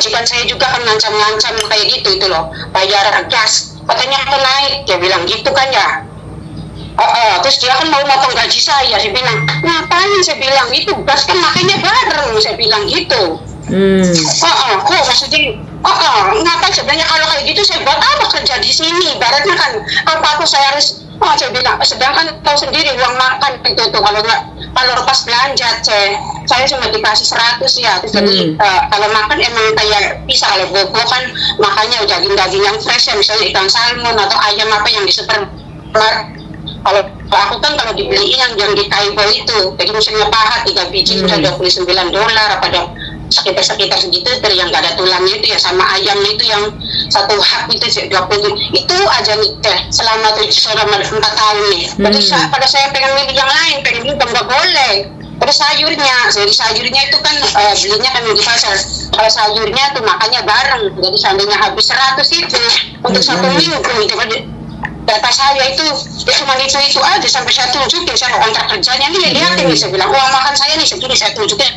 majikan saya juga kan ngancam-ngancam kayak gitu itu loh, bayar gas katanya akan naik, dia bilang gitu kan ya. Terus dia kan mau motong gaji saya bilang ngapain, saya bilang itu gas kan makanya bareng, saya bilang gitu. Kok maksudnya ngapain sebenarnya kalau kayak gitu, saya buat apa kerja di sini, baratnya kan apa saya harus, saya bilang sedangkan tahu sendiri uang makan itu tuh kalau pas belanja saya cuma dikasih 100 ya, terus jadi kalau makan emang kayak bisa, kalau bobo kan makanya daging-daging yang fresh ya, misalnya ikan salmon atau ayam apa yang di supermarket. Kalau aku kan kalau dibeliin yang di Taibo itu, jadi misalnya paha 3 biji udah $29 apa dong, sekitar segitu, dari yang gak ada tulangnya itu ya, sama ayam itu yang satu hak itu 20 itu aja nih selama 4 tahun nih. Jadi pada saya pengen milih yang lain, pengen milih nggak boleh. Terus sayurnya itu kan belinya kan di pasar. Kalau sayurnya tuh makanya bareng, jadi seandainya habis 100 itu untuk 1 minggu itu kan. Data saya itu ya cuma itu aja, sampai saya tunjukin saya kontrak kerjanya nih, lihatin nih, saya bilang uang makan saya nih segini, saya tunjukin